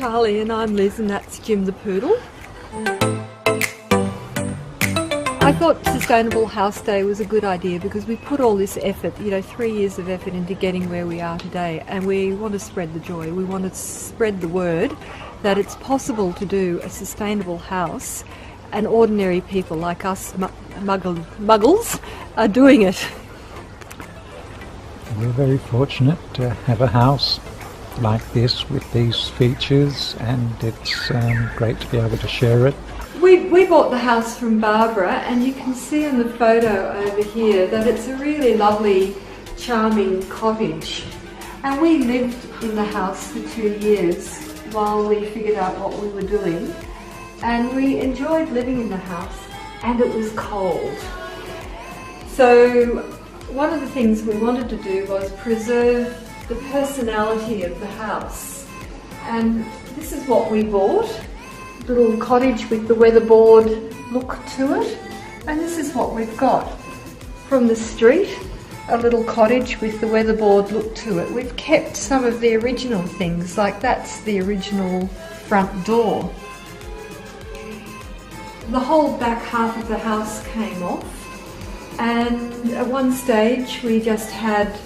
Charlie, and I'm Liz, and that's Jim the Poodle. I thought Sustainable House Day was a good idea because we put all this effort, 3 years of effort into getting where we are today, and we want to spread the joy. We want to spread the word that it's possible to do a sustainable house, and ordinary people like us muggles are doing it. We're very fortunate to have a house like this with these features, and it's great to be able to share it. We bought the house from Barbara, and you can see in the photo over here that it's a really lovely, charming cottage. And we lived in the house for 2 years while we figured out what we were doing. And we enjoyed living in the house, and it was cold. So one of the things we wanted to do was preserve the personality of the house. And this is what we bought. Little cottage with the weatherboard look to it, and this is what we've got from the street, a little cottage with the weatherboard look to it. We've kept some of the original things, like that's the original front door. The whole back half of the house came off, and at one stage we just had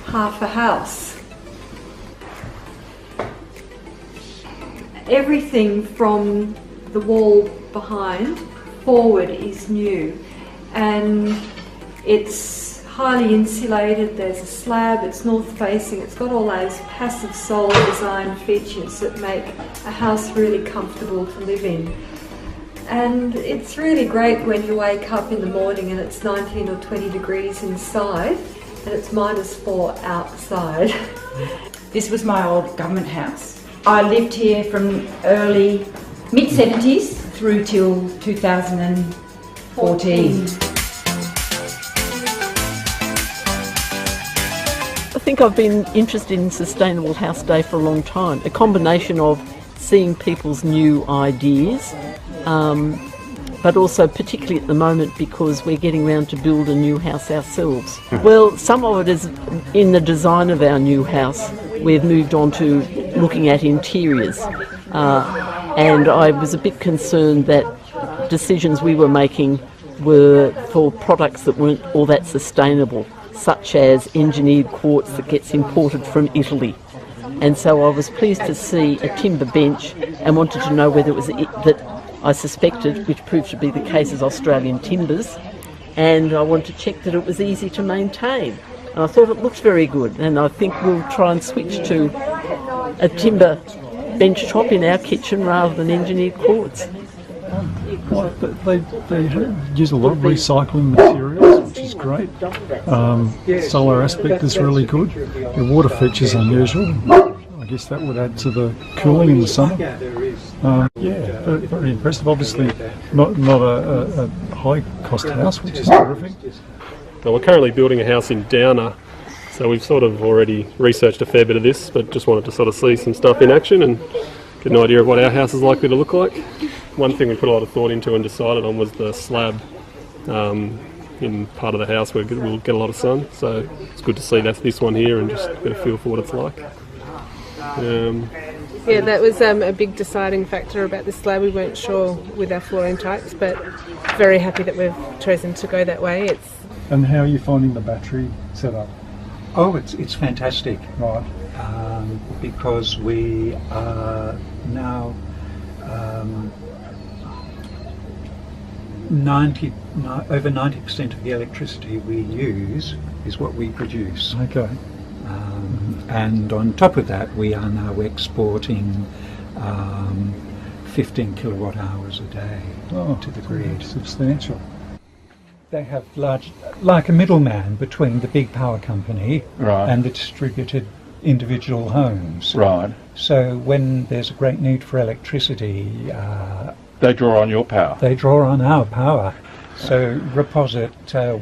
half a house. Everything from the wall behind forward is new, and it's highly insulated. There's a slab, it's north facing, it's got all those passive solar design features that make a house really comfortable to live in. And it's really great when you wake up in the morning and it's 19 or 20 degrees inside and it's -4 outside. This was my old government house. I lived here from early mid-70s through till 2014. I think I've been interested in Sustainable House Day for a long time. A combination of seeing people's new ideas, but also particularly at the moment because we're getting around to build a new house ourselves. Well, some of it is in the design of our new house. We've moved on to looking at interiors, and I was a bit concerned that decisions we were making were for products that weren't all that sustainable, such as engineered quartz that gets imported from Italy. And so I was pleased to see a timber bench and wanted to know whether it was that I suspected, which proved to be the case, as Australian timbers, and I wanted to check that it was easy to maintain. And I thought it looked very good, and I think we'll try and switch to a timber bench top in our kitchen rather than engineered quartz. Well, they use a lot of recycling materials, which is great. Solar aspect is really good. The water feature is unusual. I guess that would add to the cooling in the summer. Very impressive. Obviously, not a high-cost house, which is terrific. Well, we're currently building a house in Downer, so we've sort of already researched a fair bit of this, but just wanted to sort of see some stuff in action and get an idea of what our house is likely to look like. One thing we put a lot of thought into and decided on was the slab in part of the house where we'll get a lot of sun, so it's good to see that's this one here and just get a feel for what it's like. Yeah, that was a big deciding factor about the slab. We weren't sure with our flooring types, but very happy that we've chosen to go that way. And how are you finding the battery setup? Oh, it's fantastic. Right. Because we are now over 90% of the electricity we use is what we produce. Okay. And on top of that, we are now exporting 15 kilowatt hours a day to the grid. Substantial. They have like a middleman between the big power company and the distributed individual homes. Right. So when there's a great need for electricity, they draw on your power. They draw on our power. So Reposit,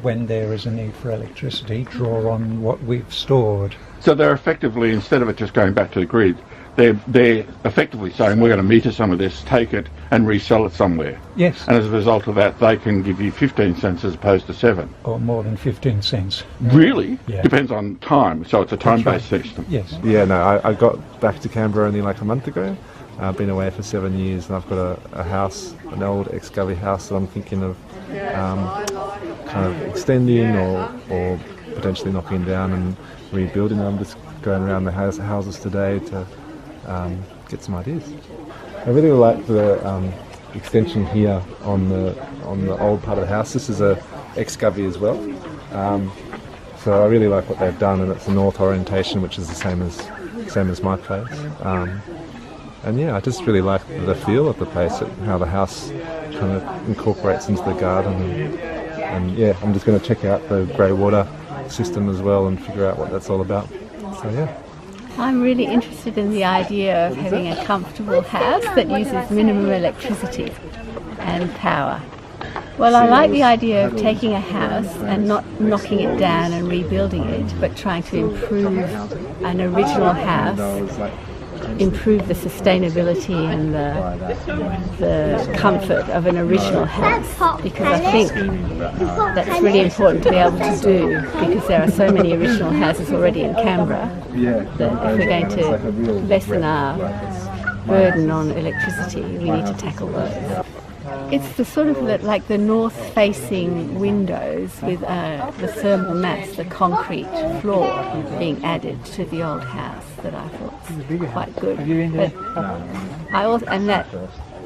when there is a need for electricity, draw on what we've stored. So they're effectively, instead of it just going back to the grid, they're effectively saying we're going to meter some of this, take it and resell it somewhere. Yes. And as a result of that, they can give you 15 cents as opposed to 7. Or more than 15 cents. Really? Yeah. Depends on time, so it's a time-based system. Yes. Yeah, no, I got back to Canberra only like a month ago, I've been away for 7 years, and I've got a house, an old ex-Govey house that I'm thinking of kind of extending or potentially knocking down and rebuilding. I'm just going around the houses today to get some ideas. I really like the extension here on the old part of the house. This is a ex-Govey as well, so I really like what they've done, and it's a north orientation, which is the same as my place. And yeah, I just really like the feel of the place, how the house kind of incorporates into the garden, and yeah, I'm just going to check out the grey water system as well and figure out what that's all about. So yeah. I'm really interested in the idea of having a comfortable house that uses minimum electricity and power. Well, I like the idea of taking a house and not knocking it down and rebuilding it, but trying to improve an original house, improve the sustainability and the comfort of an original house, because I think that's really important to be able to do, because there are so many original houses already in Canberra that if we're going to lessen our burden on electricity, we need to tackle those. It's the sort of like the north-facing windows with the thermal mass, the concrete floor being added to the old house that I thought was quite good. But and that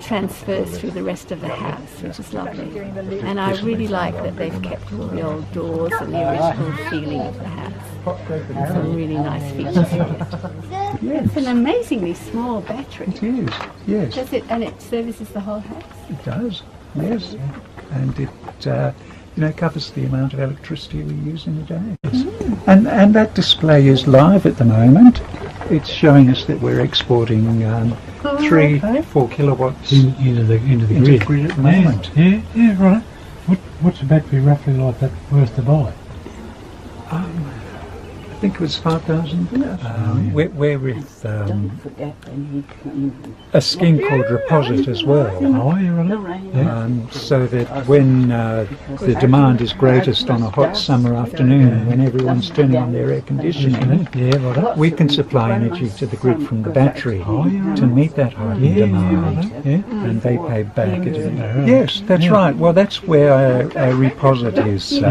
transfers through the rest of the house, which is lovely. And I really like that they've kept all the old doors and the original feeling of the house. And some really nice features here. Yes. It's an amazingly small battery. It is, yes. Does it, and it services the whole house? It does, yes. And it covers the amount of electricity we use in a day. And that display is live at the moment. It's showing us that we're exporting 4 kilowatts into the grid at the moment. Yeah, right. What's a battery roughly like that worth to buy? I think it was 5,000. We're with a scheme called Reposit as well. Oh, yeah, right. So that when the demand is greatest on a hot summer afternoon, when everyone's turning on their air conditioning, we can supply energy to the grid from the battery to meet that heightened demand, and they pay back. Yes, that's right. Well, that's where Reposit is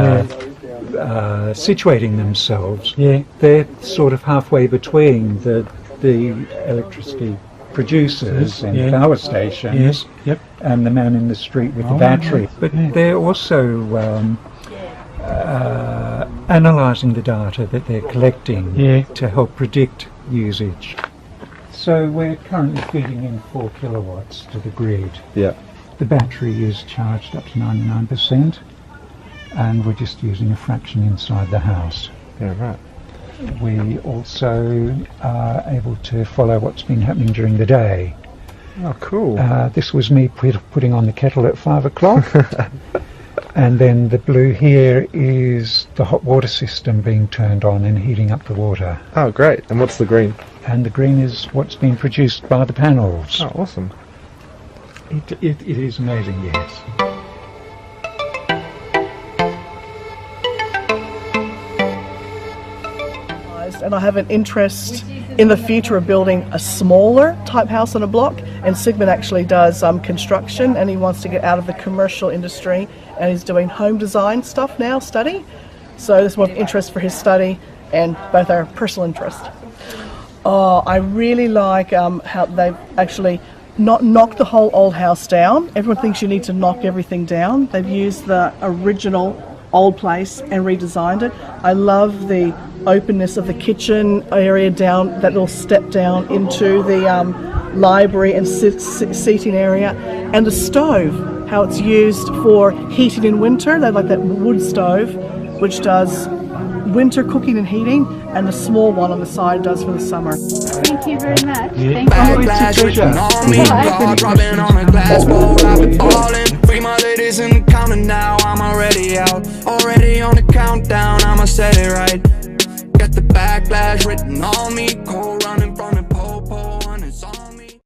situating themselves. They're sort of halfway between the electricity producers and power stations and the man in the street with the battery. But they're also analysing the data that they're collecting to help predict usage. So we're currently feeding in 4 kilowatts to the grid. The battery is charged up to 99%. And we're just using a fraction inside the house. We also are able to follow what's been happening during the day. Oh, cool. This was me putting on the kettle at 5 o'clock. And then the blue here is the hot water system being turned on and heating up the water. Oh, great. And what's the green? And the green is what's been produced by the panels. Oh, awesome. It is amazing, yes. And I have an interest in the future of building a smaller type house on a block, and Sigmund actually does construction, and he wants to get out of the commercial industry, and he's doing home design stuff now, study. So there's more interest for his study and both our personal interest. I really like how they've actually not knocked the whole old house down. Everyone thinks you need to knock everything down. They've used the original old place and redesigned it. I love the openness of the kitchen area down, that little step down into the library and seating area, and the stove, how it's used for heating in winter. They like that wood stove, which does winter cooking and heating, and the small one on the side does for the summer. Thank you very much. Free my ladies in the counter now, I'm already out. Already on the countdown, I'ma set it right. Got the backlash written on me, cold.